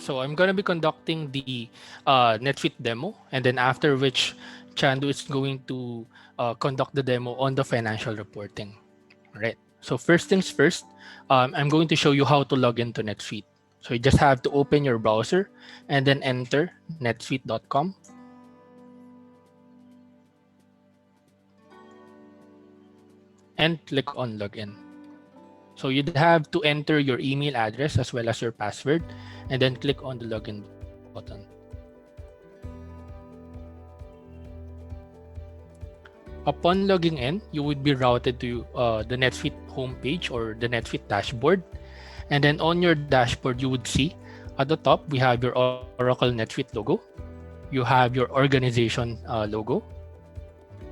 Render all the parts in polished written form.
So I'm going to be conducting the NetSuite demo, and then after which Chandu is going to conduct the demo on the financial reporting. All right. So first things first, I'm going to show you how to log into NetSuite. So you just have to open your browser and then enter netsuite.com. And click on login. So you'd have to enter your email address as well as your password, and then click on the login button. Upon logging in, you would be routed to the NetSuite homepage or the NetSuite dashboard. And then on your dashboard, you would see at the top, we have your Oracle NetSuite logo. You have your organization logo.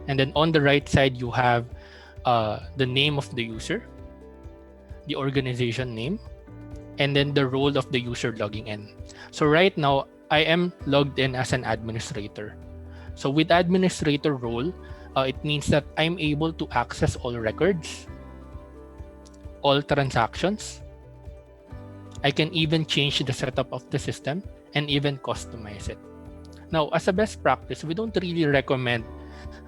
And then on the right side, you have the name of the user, the organization name, and then the role of the user logging in. So right now, I am logged in as an administrator. So with administrator role, it means that I'm able to access all records, all transactions. I can even change the setup of the system and even customize it. Now, as a best practice, we don't really recommend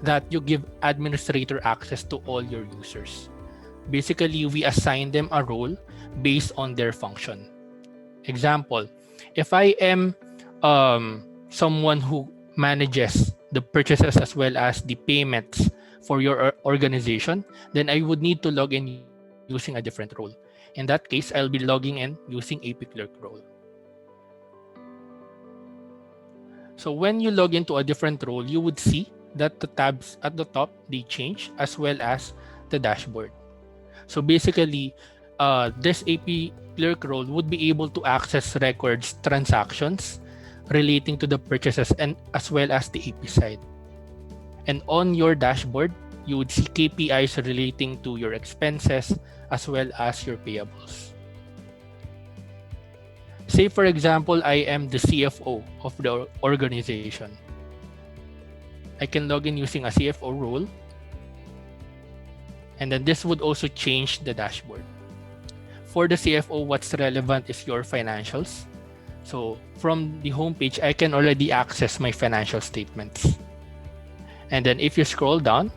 that you give administrator access to all your users. Basically, we assign them a role based on their function. Example, if I am someone who manages the purchases as well as the payments for your organization, then I would need to log in using a different role. In that case, I'll be logging in using AP Clerk role. So when you log into a different role, you would see that the tabs at the top, they change as well as the dashboard. So basically, this AP Clerk role would be able to access records, transactions relating to the purchases and as well as the AP side. And on your dashboard, you would see KPIs relating to your expenses as well as your payables. Say for example, I am the CFO of the organization. I can log in using a CFO role. And then this would also change the dashboard. For the CFO, what's relevant is your financials. So from the homepage, I can already access my financial statements. And then if you scroll down,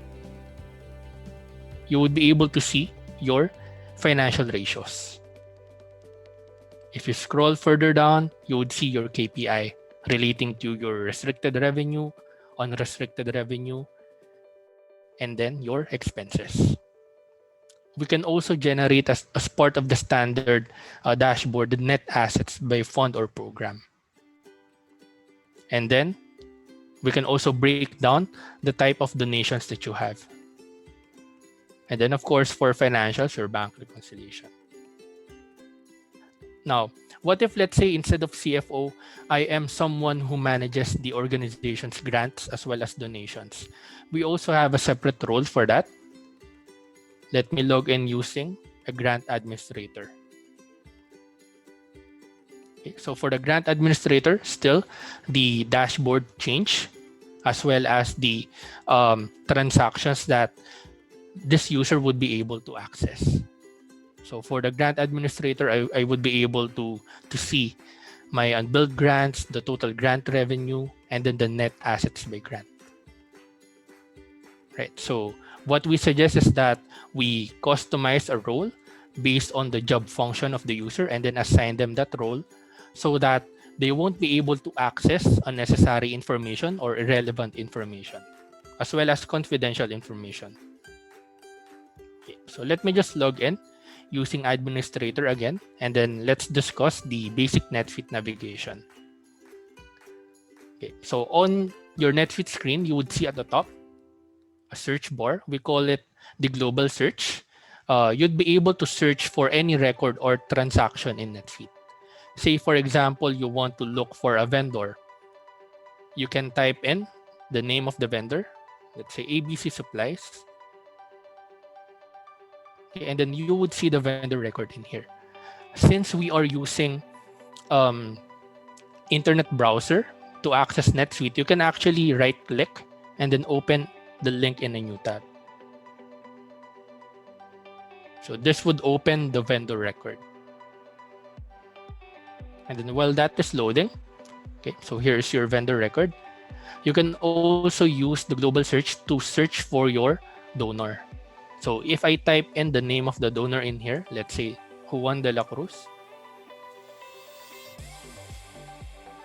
you would be able to see your financial ratios. If you scroll further down, you would see your KPI relating to your restricted revenue, unrestricted revenue, and then your expenses. We can also generate as part of the standard dashboard the net assets by fund or program. And then we can also break down the type of donations that you have. And then of course, for financials, your bank reconciliation. Now, what if let's say instead of CFO, I am someone who manages the organization's grants as well as donations? We also have a separate role for that. Let me log in using a grant administrator. Okay, so for the grant administrator, still the dashboard change as well as the transactions that this user would be able to access. So for the grant administrator, I would be able to see my unbilled grants, the total grant revenue, and then the net assets by grant. Right. So what we suggest is that we customize a role based on the job function of the user and then assign them that role so that they won't be able to access unnecessary information or irrelevant information, as well as confidential information. Okay, so let me just log in using administrator again, and then let's discuss the basic NetSuite navigation. Okay, so on your NetSuite screen, you would see at the top a search bar. We call it the global search. You'd be able to search for any record or transaction in NetSuite. Say, for example, you want to look for a vendor. You can type in the name of the vendor. Let's say ABC Supplies. Okay, and then you would see the vendor record in here. Since we are using internet browser to access NetSuite, you can actually right-click and then open the link in a new tab. So this would open the vendor record. And then while that is loading, okay, so here's your vendor record. You can also use the global search to search for your donor. So if I type in the name of the donor in here, let's say Juan de la Cruz,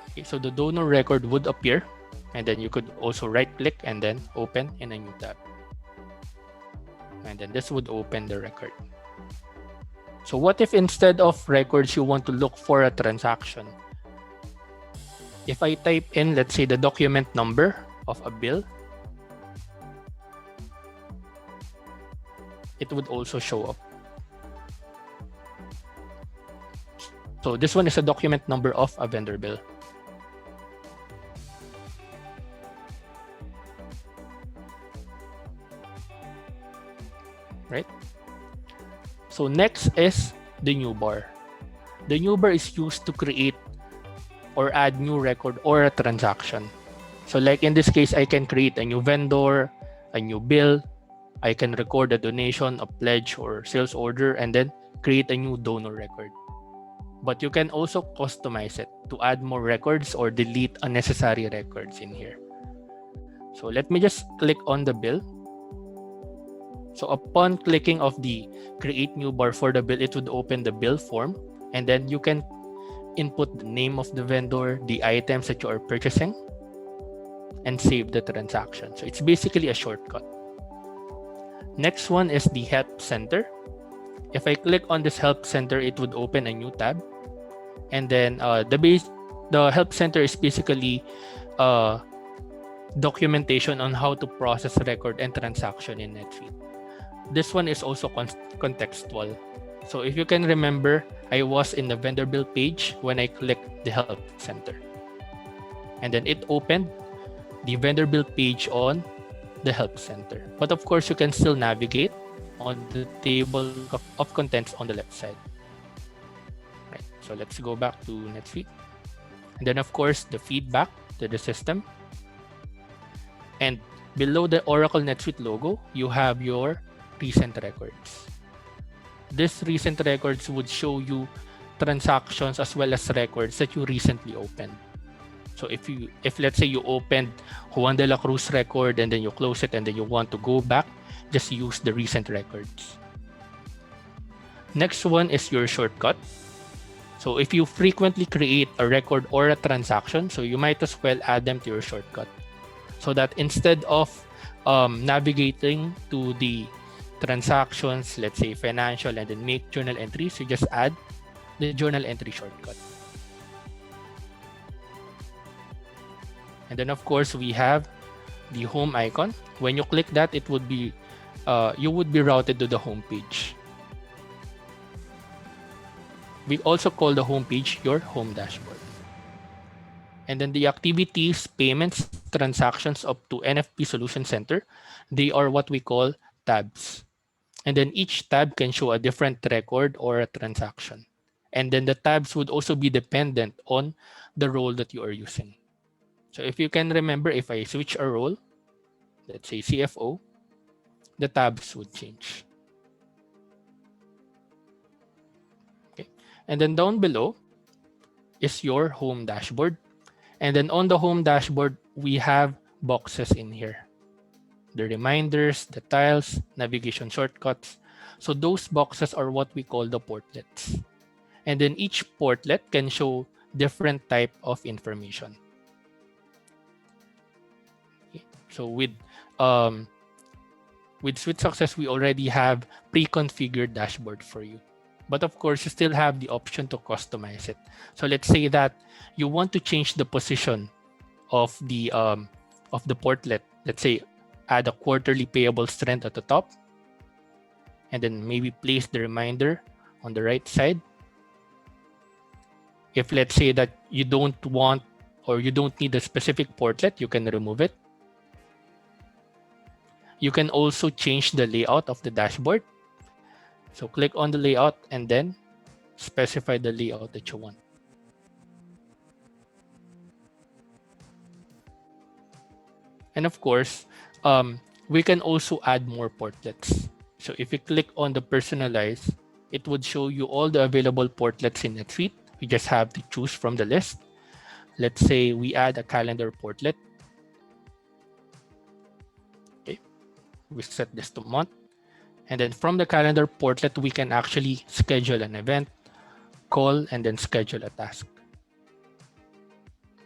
okay, so the donor record would appear, and then you could also right click and then open in a new tab. And then this would open the record. So what if instead of records, you want to look for a transaction? If I type in, let's say, the document number of a bill, it would also show up. So this one is a document number of a vendor bill. Right? So next is the new bar. The new bar is used to create or add new record or a transaction. So like in this case, I can create a new vendor, a new bill. I can record a donation, a pledge, or sales order, and then create a new donor record. But you can also customize it to add more records or delete unnecessary records in here. So let me just click on the bill. So upon clicking of the create new bar for the bill, it would open the bill form, and then you can input the name of the vendor, the items that you are purchasing, and save the transaction. So it's basically a shortcut. Next one is the help center. If I click on this help center, it would open a new tab, and then the help center is basically documentation on how to process record and transaction in NetFeed. This one is also contextual. So if you can remember, I was in the vendor bill page when I clicked the help center, and then it opened the vendor bill page on the help center. But of course, you can still navigate on the table of contents on the left side. Right. So let's go back to NetSuite. And then of course, the feedback to the system. And below the Oracle NetSuite logo, you have your recent records. This recent records would show you transactions as well as records that you recently opened. So if let's say you opened Juan de la Cruz record and then you close it and then you want to go back, just use the recent records. Next one is your shortcut. So if you frequently create a record or a transaction, so you might as well add them to your shortcut, so that instead of navigating to the transactions, let's say financial, and then make journal entries, you just add the journal entry shortcut. And then of course we have the home icon. When you click that, it would be you would be routed to the home page. We also call the home page your home dashboard. And then the activities, payments, transactions up to NFP Solution Center, they are what we call tabs. And then each tab can show a different record or a transaction. And then the tabs would also be dependent on the role that you are using. So if you can remember, if I switch a role, let's say CFO, the tabs would change. Okay. And then down below is your home dashboard. And then on the home dashboard, we have boxes in here. The reminders, the tiles, navigation shortcuts. So those boxes are what we call the portlets. And then each portlet can show different type of information. Okay. So with Suite Success, we already have pre-configured dashboard for you. But of course, you still have the option to customize it. So let's say that you want to change the position of the portlet. Let's say add a quarterly payable trend at the top, and then maybe place the reminder on the right side. If let's say that you don't want or you don't need a specific portlet, you can remove it. You can also change the layout of the dashboard. So click on the layout and then specify the layout that you want. And of course, we can also add more portlets. So if you click on the personalize, it would show you all the available portlets in NetSuite. We just have to choose from the list. Let's say we add a calendar portlet. Okay, we set this to month. And then from the calendar portlet, we can actually schedule an event, call, and then schedule a task.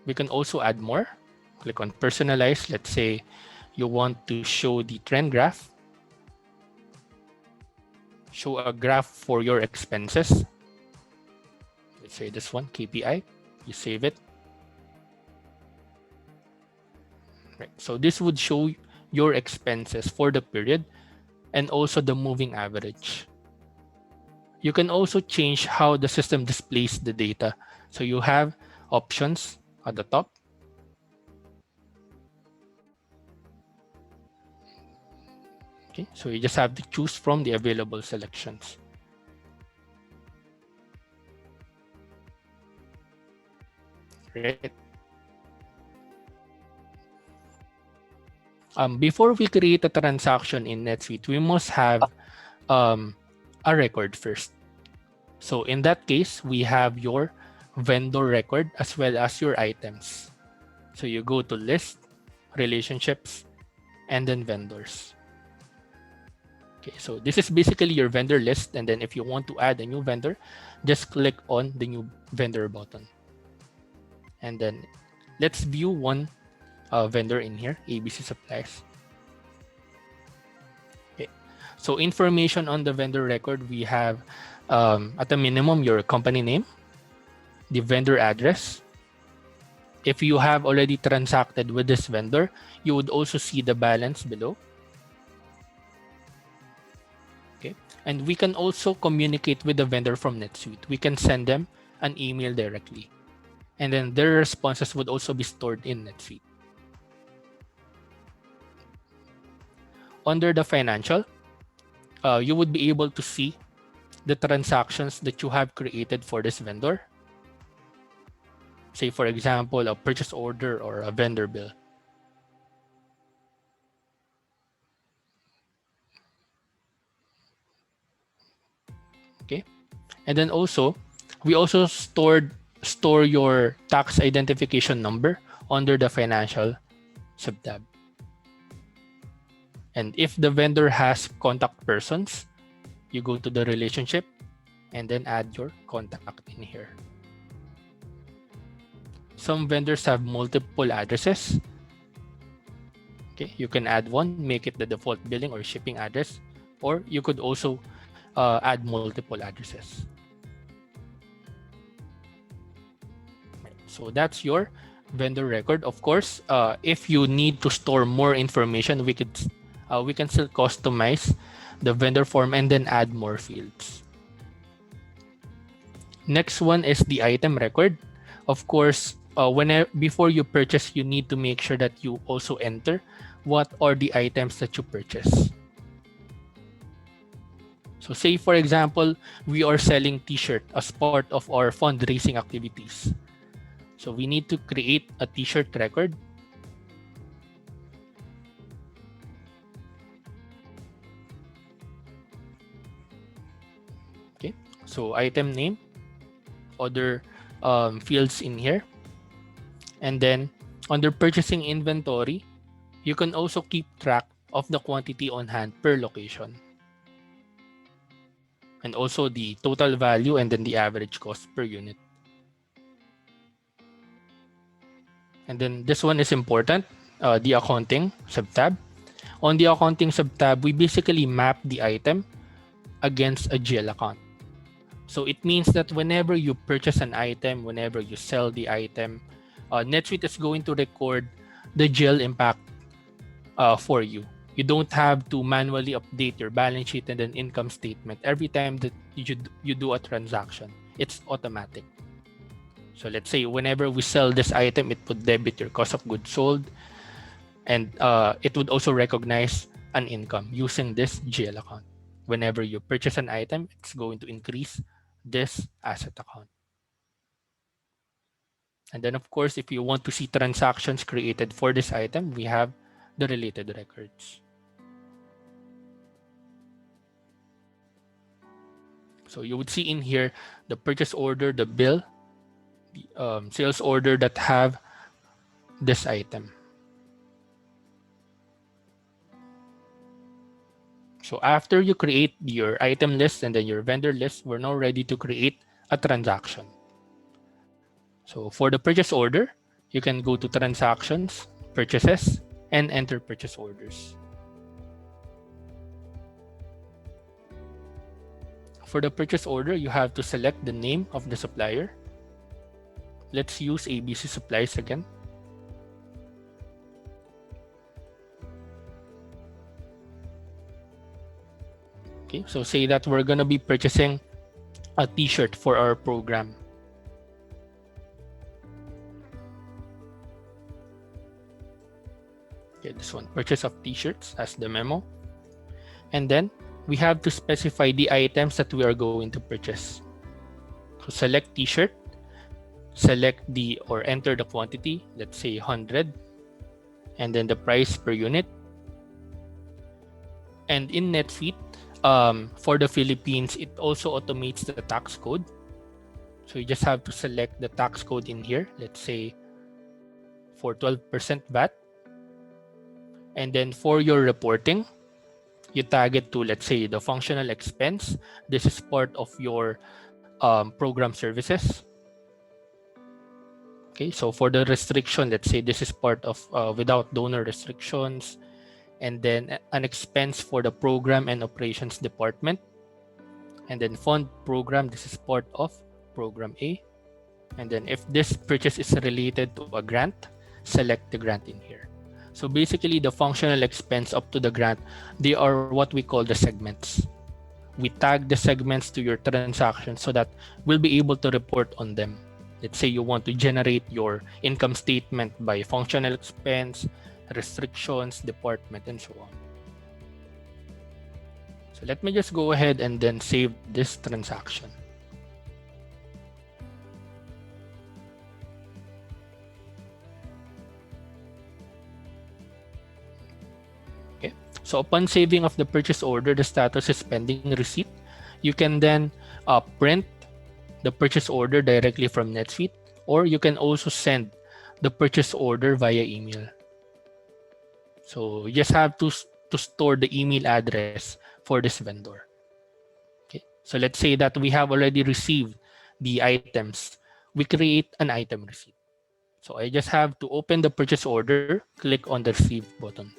We can also add more. Click on personalize. Let's say you want to show the trend graph, show a graph for your expenses. Let's say this one, KPI. You save it. Right. So this would show your expenses for the period and also the moving average. You can also change how the system displays the data. So you have options at the top. Okay, so you just have to choose from the available selections. Right. Before we create a transaction in NetSuite, we must have um, a record first. So in that case, we have your vendor record as well as your items. So you go to list, relationships, and then vendors. Okay, so this is basically your vendor list. And then if you want to add a new vendor, just click on the new vendor button. And then let's view one vendor in here, ABC Supplies. Okay. So information on the vendor record, we have at a minimum your company name, the vendor address. If you have already transacted with this vendor, you would also see the balance below. Okay. And we can also communicate with the vendor from NetSuite. We can send them an email directly. And then their responses would also be stored in NetSuite. Under the financial, you would be able to see the transactions that you have created for this vendor. Say, for example, a purchase order or a vendor bill. Okay. And then also, we also store your tax identification number under the financial subtab. And if the vendor has contact persons, you go to the relationship and then add your contact in here. Some vendors have multiple addresses. Okay, you can add one, make it the default billing or shipping address, or you could also add multiple addresses. So that's your vendor record. Of course, if you need to store more information, we can still customize the vendor form and then add more fields. Next one is the item record. Of course, before you purchase, you need to make sure that you also enter what are the items that you purchase. So say, for example, we are selling t-shirt as part of our fundraising activities. So we need to create a t-shirt record. Okay, so item name, other fields in here. And then under purchasing inventory, you can also keep track of the quantity on hand per location. And also the total value and then the average cost per unit. And then this one is important, the accounting subtab. On the accounting subtab, we basically map the item against a GL account. So it means that whenever you purchase an item, whenever you sell the item, NetSuite is going to record the GL impact for you. You don't have to manually update your balance sheet and then income statement every time that you do a transaction. It's automatic. So let's say whenever we sell this item, it would debit your cost of goods sold, and it would also recognize an income using this GL account. Whenever you purchase an item, it's going to increase this asset account. And then, of course, if you want to see transactions created for this item, we have the related records. So you would see in here the purchase order, the bill, sales order that have this item. So after you create your item list and then your vendor list, we're now ready to create a transaction. So for the purchase order, you can go to transactions, purchases, and enter purchase orders. For the purchase order, you have to select the name of the supplier. Let's use ABC Supplies again. Okay, so say that we're gonna be purchasing a t-shirt for our program. Okay, this one, purchase of t-shirts as the memo. And then we have to specify the items that we are going to purchase. So select t-shirt, select the or enter the quantity, let's say 100, and then the price per unit. And in NetSuite, for the Philippines, it also automates the tax code. So you just have to select the tax code in here, let's say for 12% VAT. And then for your reporting, you tag it to, let's say, the functional expense. This is part of your program services. Okay, so for the restriction, let's say this is part of without donor restrictions, and then an expense for the program and operations department. And then fund program, this is part of program A. And then if this purchase is related to a grant, select the grant in here. So basically the functional expense up to the grant, they are what we call the segments. We tag the segments to your transaction so that we'll be able to report on them. Let's say you want to generate your income statement by functional expense, restrictions, department, and so on. So let me just go ahead and then save this transaction. Okay. So upon saving of the purchase order, the status is pending receipt. You can then print the purchase order directly from NetSuite, or you can also send the purchase order via email. So you just have to store the email address for this vendor. Okay. So let's say that we have already received the items. We create an item receipt. So I just have to open the purchase order, click on the receive button.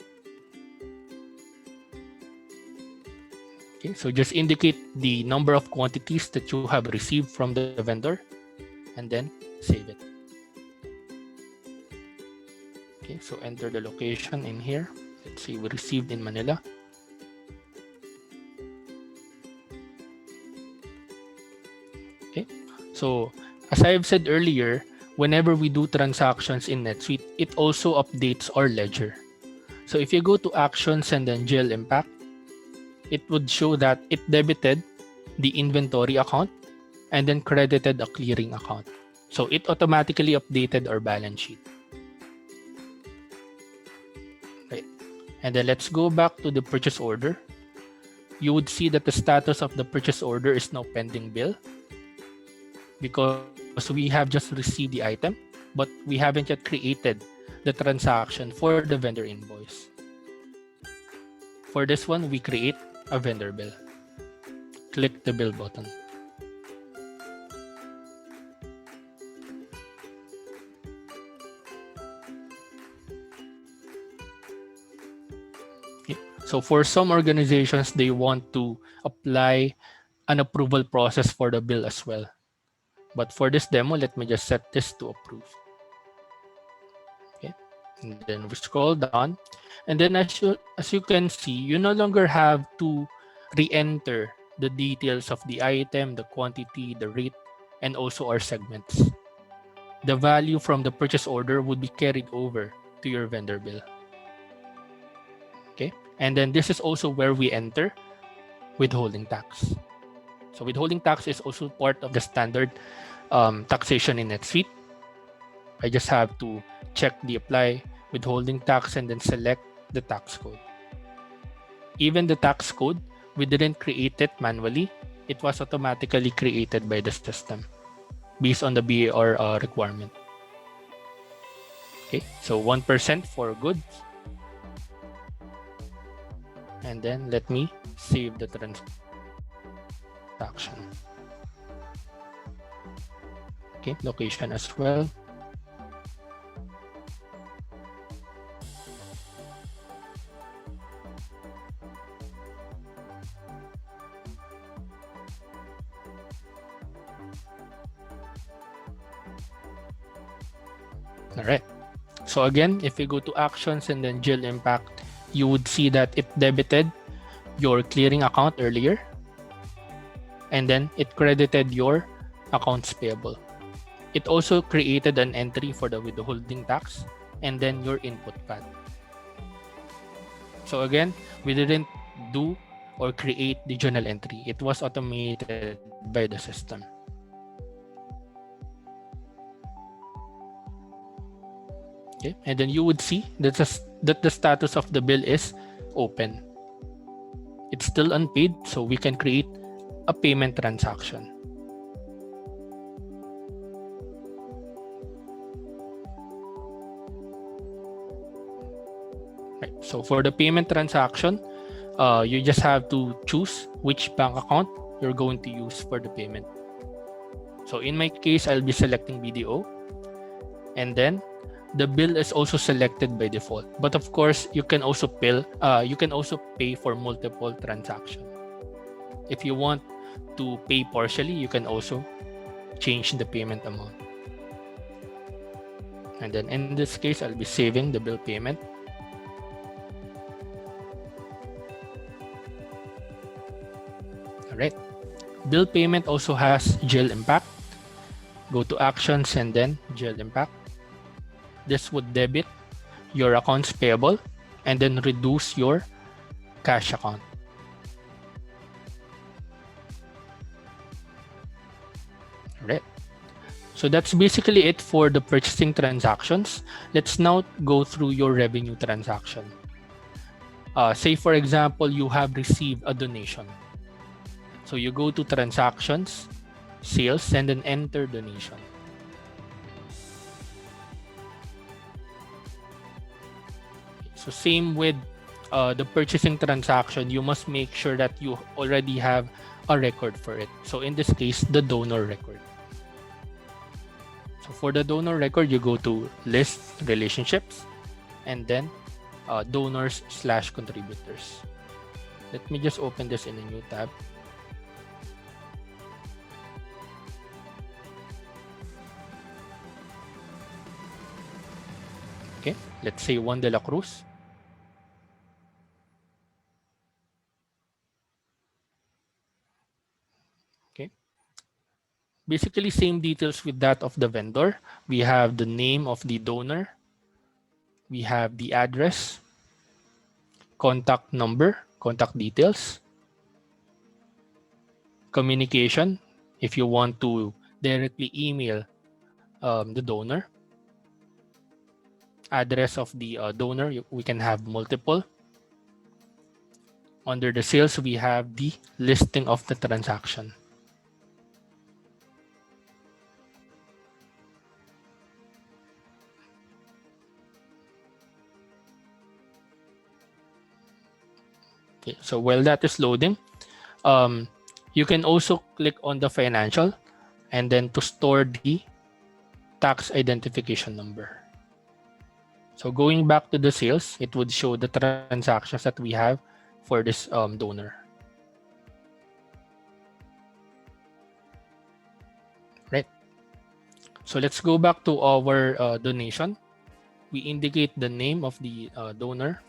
Okay, so just indicate the number of quantities that you have received from the vendor and then save it. Okay, so enter the location in here. Let's say we received in Manila. Okay, so as I've said earlier, whenever we do transactions in NetSuite, it also updates our ledger. So if you go to actions and then GL impact, it would show that it debited the inventory account and then credited a clearing account. So it automatically updated our balance sheet. Right. And then let's go back to the purchase order. You would see that the status of the purchase order is now pending bill because we have just received the item, but we haven't yet created the transaction for the vendor invoice. For this one, we create a vendor bill. Click the bill button. Okay. So for some organizations, they want to apply an approval process for the bill as well. But for this demo, let me just set this to approve. Okay, and then we scroll down, and then as you can see, you no longer have to re-enter the details of the item, the quantity, the rate, and also our segments. The value from the purchase order would be carried over to your vendor bill. Okay, and then this is also where we enter withholding tax. So withholding tax is also part of the standard taxation in NetSuite. I just have to check the apply withholding tax and then select the tax code. Even the tax code, we didn't create it manually. It was automatically created by the system. based on the BAR requirement. Okay, so 1% for goods. And then let me save the transaction. Okay, location as well. All right. So again, if you go to actions and then GL impact, you would see that it debited your clearing account earlier, and then it credited your accounts payable. It also created an entry for the withholding tax and then your input pad. So again, we didn't do or create the journal entry. It was automated by the system. Okay, and then you would see that the status of the bill is open. It's still unpaid, so we can create a payment transaction. Right. So for the payment transaction, you just have to choose which bank account you're going to use for the payment. So in my case, I'll be selecting BDO, and then the bill is also selected by default. But of course, you can also pay for multiple transactions. If you want to pay partially, you can also change the payment amount. And then in this case, I'll be saving the bill payment. All right. Bill payment also has GL impact. Go to actions and then GL impact. This would debit your accounts payable and then reduce your cash account. All right. So that's basically it for the purchasing transactions. Let's now go through your revenue transaction. Say for example, you have received a donation. So you go to transactions, sales, and then enter donation. So same with the purchasing transaction, you must make sure that you already have a record for it. So in this case, the donor record. So for the donor record, you go to list relationships and then donors/contributors. Let me just open this in a new tab. Okay, let's say Juan de la Cruz. Okay, basically same details with that of the vendor. We have the name of the donor. We have the address, contact number, contact details, communication, if you want to directly email the donor, address of the donor, we can have multiple. Under the sales, we have the listing of the transaction. Okay, so while that is loading, you can also click on the financial and then to store the tax identification number. So going back to the sales, it would show the transactions that we have for this donor. Right. So let's go back to our donation. We indicate the name of the donor.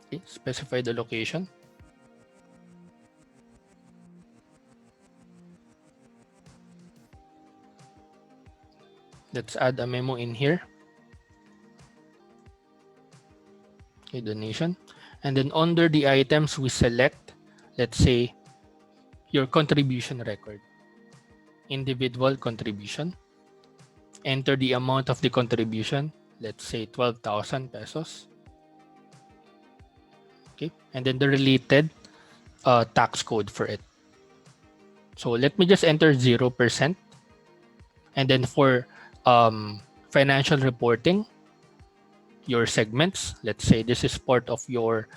Okay, specify the location. Let's add a memo in here. Okay, donation. And then under the items, we select, let's say, your contribution record. Individual contribution. Enter the amount of the contribution. Let's say 12,000 pesos. Okay, and then the related tax code for it. So let me just enter 0%. And then for financial reporting, your segments, let's say this is part of your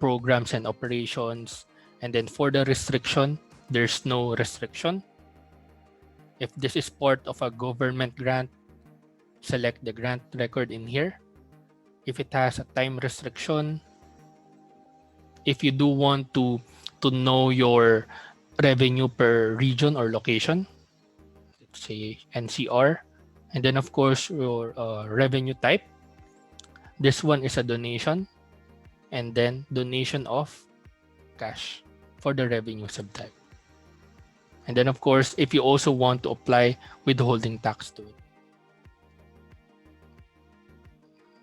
programs and operations. And then for the restriction, there's no restriction. If this is part of a government grant, select the grant record in here. If it has a time restriction, if you do want to know your revenue per region or location, let's say NCR, and then of course your revenue type. This one is a donation, and then donation of cash for the revenue subtype. And then of course, if you also want to apply withholding tax to it.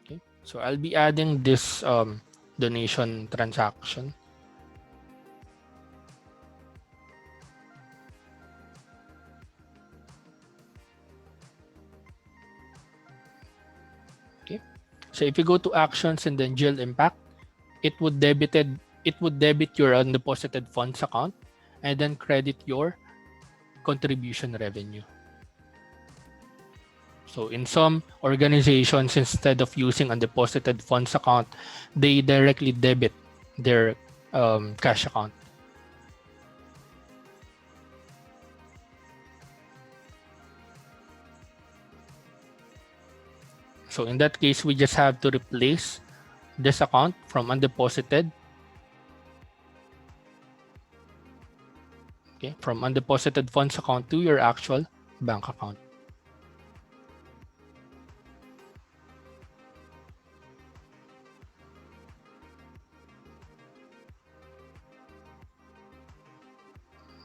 Okay, so I'll be adding this donation transaction. Okay, so if you go to actions and then GL impact, it would debit your undeposited funds account and then credit your contribution revenue. So in some organizations, instead of using undeposited funds account, they directly debit their cash account. So in that case, we just have to replace this account from undeposited, okay, from undeposited funds account to your actual bank account.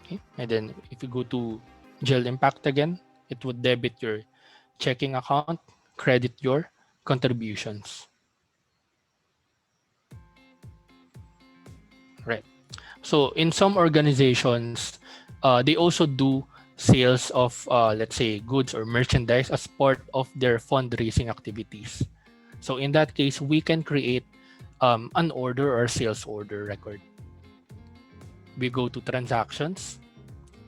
Okay, and then if you go to GL impact again, it would debit your checking account, credit your contributions. Right. So in some organizations, they also do sales of, let's say, goods or merchandise as part of their fundraising activities. So in that case, we can create an order or sales order record. We go to transactions,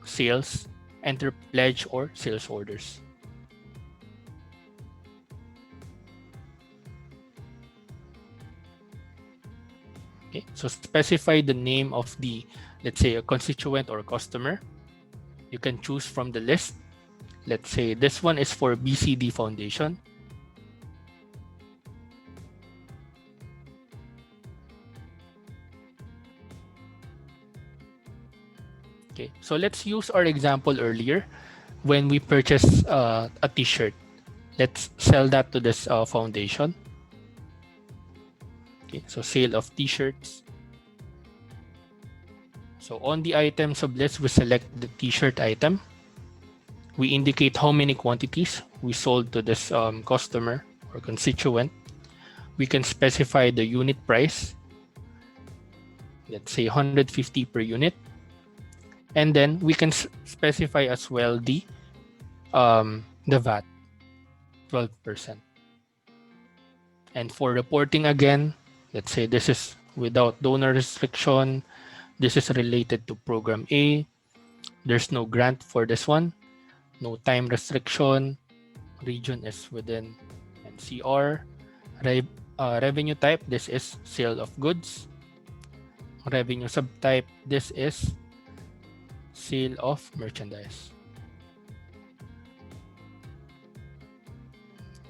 sales, enter pledge or sales orders. Okay, so specify the name of the, let's say, a constituent or customer. You can choose from the list. Let's say this one is for BCD Foundation. Okay, so let's use our example earlier when we purchase a t-shirt. Let's sell that to this foundation. Okay, so sale of t-shirts. So on the item sublist, we select the t-shirt item. We indicate how many quantities we sold to this customer or constituent. We can specify the unit price. Let's say 150 per unit. And then we can specify as well the VAT, 12%. And for reporting again, let's say this is without donor restriction. This is related to program A. There's no grant for this one. No time restriction. Region is within NCR. Revenue type, this is sale of goods. Revenue subtype, this is sale of merchandise.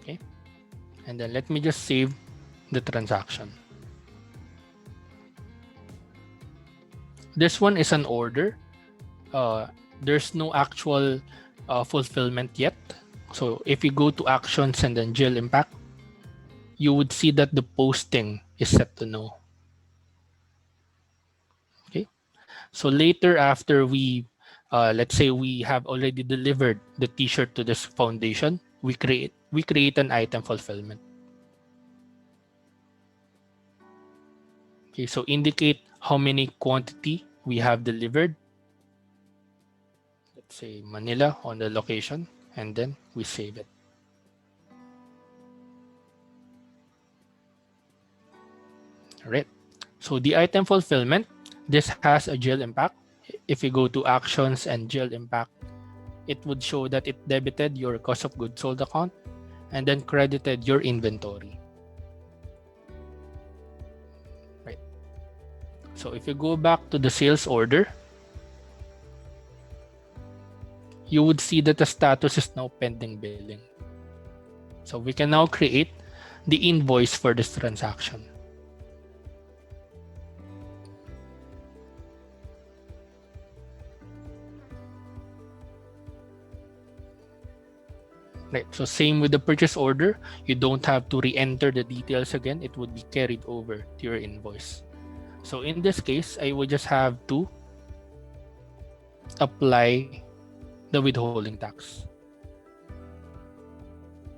Okay, and then let me just save the transaction. This one is an order. There's no actual fulfillment yet. So if you go to actions and then GL impact, you would see that the posting is set to no. Okay, so later after we, let's say we have already delivered the t-shirt to this foundation, we create an item fulfillment. Okay, so indicate how many quantity we have delivered. Let's say Manila on the location, and then we save it. All right. So the item fulfillment, this has a GL impact. If you go to actions and GL impact, it would show that it debited your cost of goods sold account and then credited your inventory. Right. So if you go back to the sales order, you would see that the status is now pending billing. So we can now create the invoice for this transaction. Right. So same with the purchase order, you don't have to re-enter the details again. It would be carried over to your invoice. So in this case, I would just have to apply the withholding tax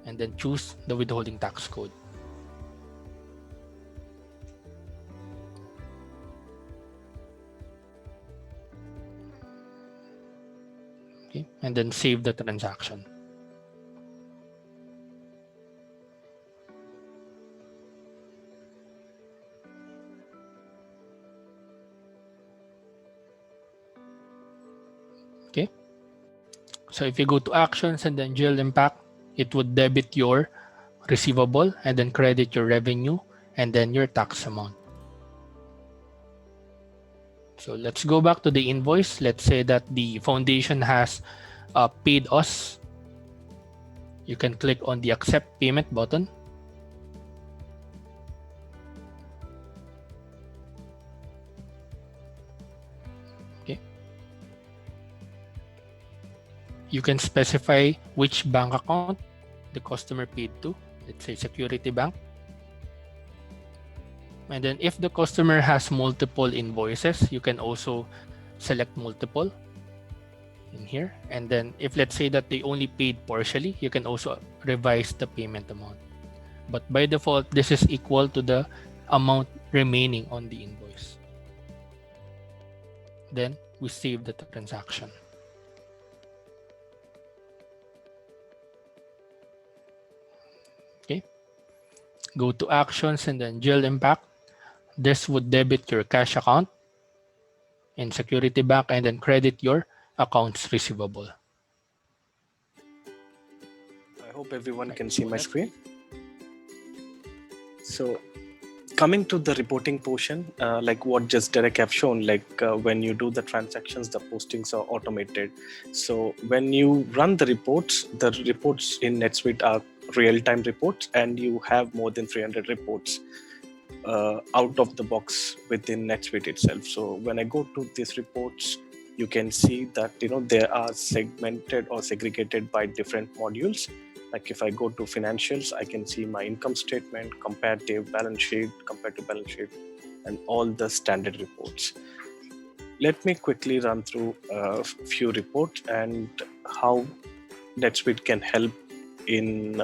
and then choose the withholding tax code. Okay. And then save the transaction. Okay. So if you go to actions and then GL impact, it would debit your receivable and then credit your revenue and then your tax amount. So let's go back to the invoice. Let's say that the foundation has paid us. You can click on the accept payment button. Okay. You can specify which bank account the customer paid to. Let's say Security Bank. And then if the customer has multiple invoices, you can also select multiple in here. And then if let's say that they only paid partially, you can also revise the payment amount. But by default, this is equal to the amount remaining on the invoice. Then we save the transaction. Okay. Go to actions and then GL impact. This would debit your cash account in Security Bank and then credit your accounts receivable. I hope everyone can see my screen. So coming to the reporting portion, like what just Derek have shown, like when you do the transactions, the postings are automated. So when you run the reports in NetSuite are real-time reports, and you have more than 300 reports out of the box within NetSuite itself. So when I go to these reports, you can see that they are segmented or segregated by different modules. Like if I go to financials, I can see my income statement, comparative balance sheet, and all the standard reports. Let me quickly run through a few reports and how NetSuite can help in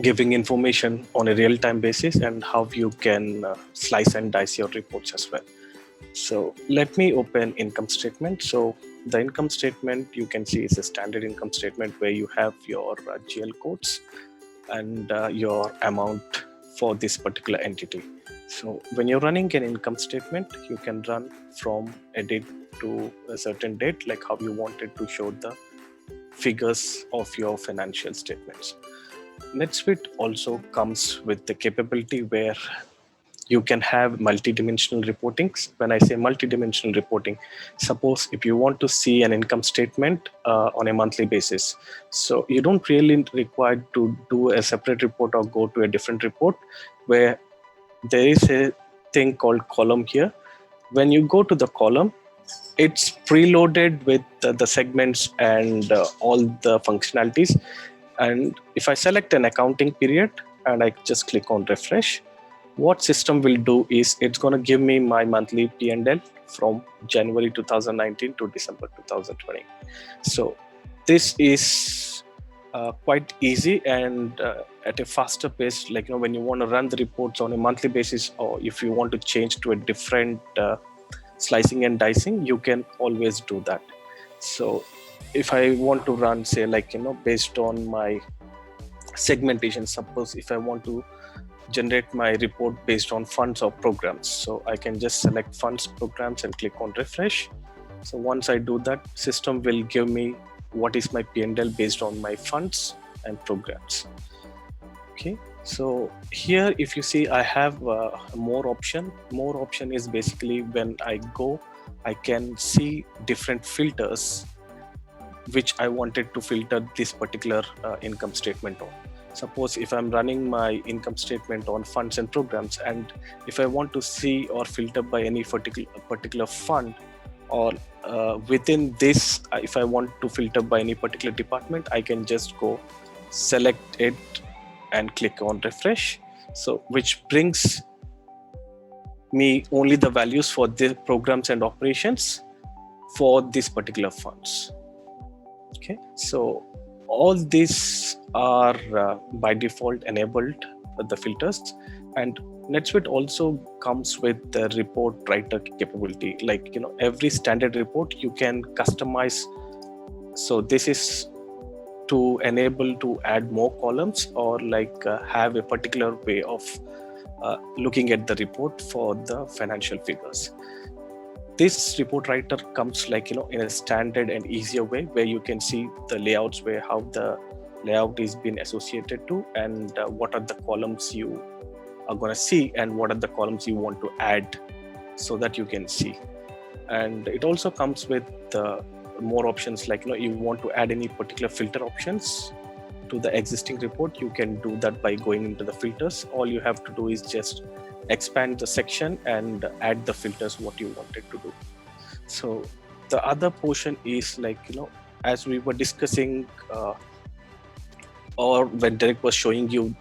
giving information on a real-time basis, and how you can slice and dice your reports as well. So let me open income statement. So the income statement you can see is a standard income statement where you have your GL codes and your amount for this particular entity. So when you're running an income statement, you can run from a date to a certain date, like how you wanted to show the figures of your financial statements. NetSuite also comes with the capability where you can have multidimensional reportings. When I say multidimensional reporting, suppose if you want to see an income statement on a monthly basis, so you don't really require to do a separate report or go to a different report, where there is a thing called column here. When you go to the column, it's preloaded with the segments and all the functionalities. And if I select an accounting period and I just click on refresh, what system will do is it's going to give me my monthly P&L from January 2019 to December 2020. So this is quite easy and at a faster pace. Like when you want to run the reports on a monthly basis, or if you want to change to a different slicing and dicing, you can always do that. So if I want to run, say, like based on my segmentation, suppose if I want to generate my report based on funds or programs. So I can just select funds, programs, and click on refresh. So once I do that, system will give me what is my P&L based on my funds and programs. Okay, so here if you see I have more option. More option is basically when I go, I can see different filters which I wanted to filter this particular income statement on. Suppose if I'm running my income statement on funds and programs, and if I want to see or filter by any particular fund, or within this, if I want to filter by any particular department, I can just go select it and click on refresh. So which brings me only the values for the programs and operations for this particular funds. Okay, so all these are by default enabled the filters, and NetSuite also comes with the report writer capability. Like every standard report you can customize. So this is to enable to add more columns, or like have a particular way of looking at the report for the financial figures. This report writer comes like in a standard and easier way, where you can see the layouts, where how the layout is been associated to, and what are the columns you are going to see, and what are the columns you want to add, so that you can see. And it also comes with more options, like you want to add any particular filter options to the existing report. You can do that by going into the filters. All you have to do is just expand the section and add the filters what you wanted to do. So the other portion is like as we were discussing, or when Derek was showing you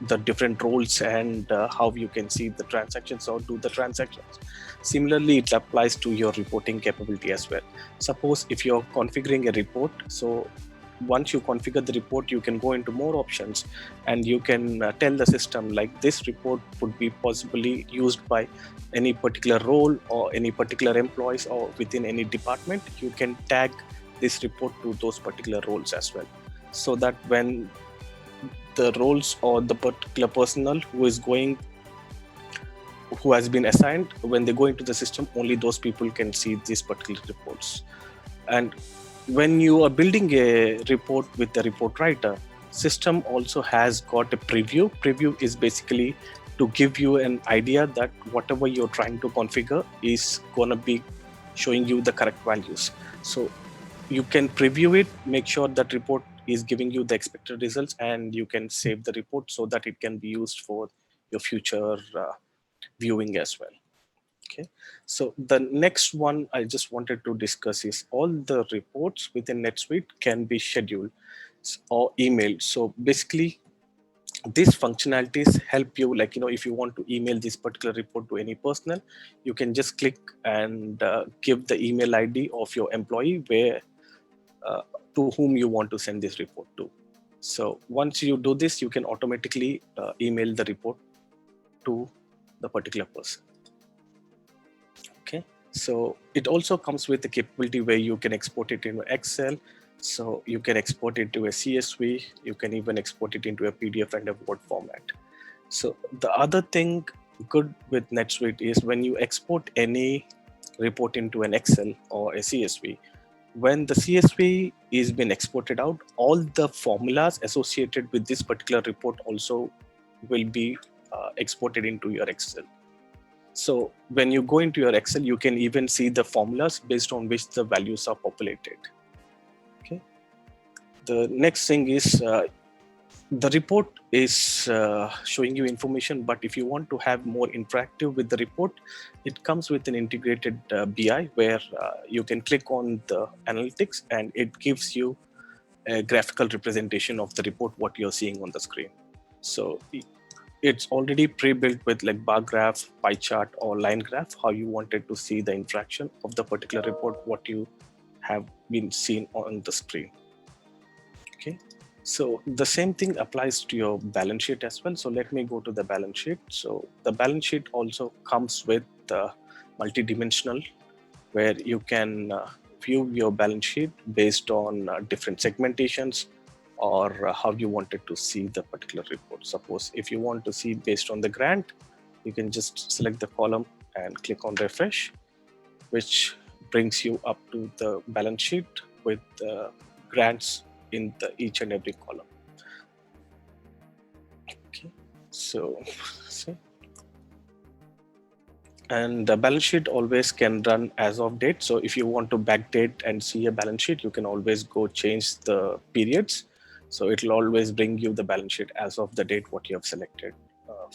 the different roles, and how you can see the transactions or do the transactions. Similarly, it applies to your reporting capability as well. Suppose if you're configuring a report, so once you configure the report, you can go into more options, and you can tell the system like this report would be possibly used by any particular role or any particular employees, or within any department. You can tag this report to those particular roles as well, so that when the roles or the particular personnel who has been assigned, when they go into the system, only those people can see these particular reports. And when you are building a report with the report writer, system also has got a preview is basically to give you an idea that whatever you're trying to configure is going to be showing you the correct values. So you can preview it, make sure that report is giving you the expected results, and you can save the report so that it can be used for your future viewing as well. Okay, so the next one I just wanted to discuss is all the reports within NetSuite can be scheduled or emailed. So basically, these functionalities help you, like if you want to email this particular report to any personnel, you can just click and give the email ID of your employee, where uh, to whom you want to send this report to. So once you do this, you can automatically email the report to the particular person. Okay, so it also comes with the capability where you can export it into Excel. So you can export it to a CSV, you can even export it into a PDF and a Word format. So the other thing good with NetSuite is when you export any report into an Excel or a CSV, when the CSV is been exported out, all the formulas associated with this particular report also will be exported into your Excel. So when you go into your Excel, you can even see the formulas based on which the values are populated. Okay. The next thing is the report is showing you information, but if you want to have more interactive with the report, it comes with an integrated BI, where you can click on the analytics and it gives you a graphical representation of the report what you're seeing on the screen. So it's already pre-built with like bar graph, pie chart, or line graph, how you wanted to see the interaction of the particular report what you have been seen on the screen. Okay, so the same thing applies to your balance sheet as well. So let me go to the balance sheet. So the balance sheet also comes with multi-dimensional, where you can view your balance sheet based on different segmentations, or how you wanted to see the particular report. Suppose if you want to see based on the grant, you can just select the column and click on refresh, which brings you up to the balance sheet with the grants in the each and every column. Okay, so see, and the balance sheet always can run as of date. So if you want to backdate and see a balance sheet, you can always go change the periods. So it will always bring you the balance sheet as of the date what you have selected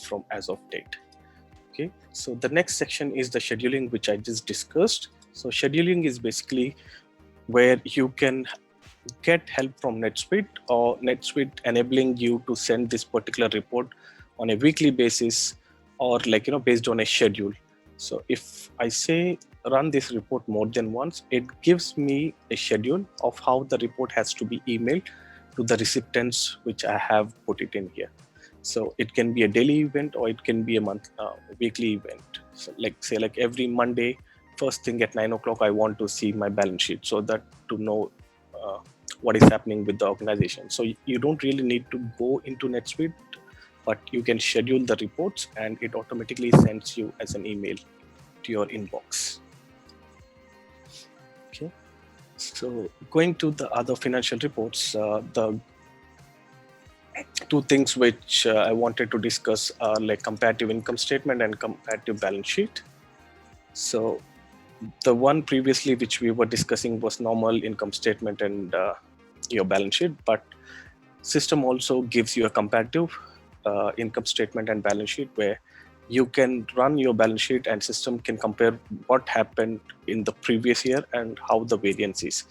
from as of date. Okay, so the next section is the scheduling, which I just discussed. So scheduling is basically where you can get help from NetSuite, or NetSuite enabling you to send this particular report on a weekly basis, or based on a schedule. So if I say run this report more than once, it gives me a schedule of how the report has to be emailed to the recipients which I have put it in here. So it can be a daily event, or it can be a weekly event. So like every Monday, first thing at 9 o'clock, I want to see my balance sheet, so that to know what is happening with the organization. So you don't really need to go into NetSuite, but you can schedule the reports and it automatically sends you as an email to your inbox. Okay, so going to the other financial reports, the two things which I wanted to discuss are like comparative income statement and comparative balance sheet. So the one previously which we were discussing was normal income statement and your balance sheet, but system also gives you a comparative income statement and balance sheet, where you can run your balance sheet and system can compare what happened in the previous year and how the variance is.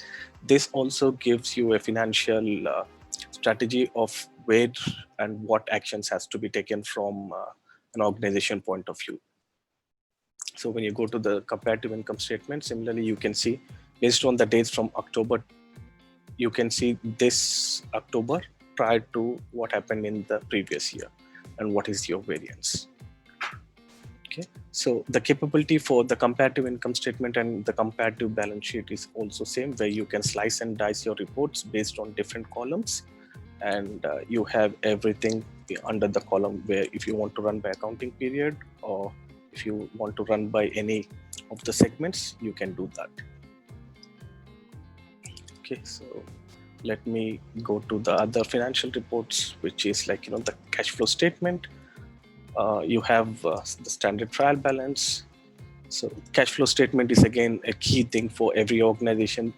This also gives you a financial strategy of where and what actions has to be taken from an organization point of view. So when you go to the comparative income statement, similarly you can see based on the dates from October, you can see this October prior to what happened in the previous year and what is your variance. Okay, so the capability for the comparative income statement and the comparative balance sheet is also same, where you can slice and dice your reports based on different columns, and you have everything under the column, where if you want to run by accounting period, or if you want to run by any of the segments, you can do that. Okay, so let me go to the other financial reports, which is the cash flow statement. You have the standard trial balance. So cash flow statement is again a key thing for every organization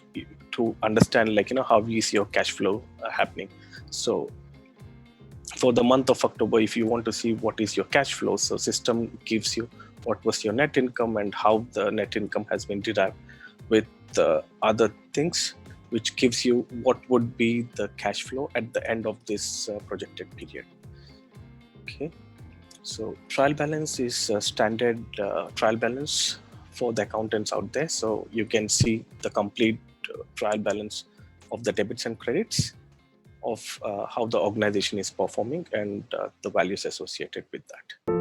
to understand, how is your cash flow happening. So for the month of October, if you want to see what is your cash flow, so system gives you what was your net income and how the net income has been derived with other things, which gives you what would be the cash flow at the end of this projected period. Okay, so trial balance is a standard trial balance for the accountants out there. So you can see the complete trial balance of the debits and credits of how the organization is performing and the values associated with that.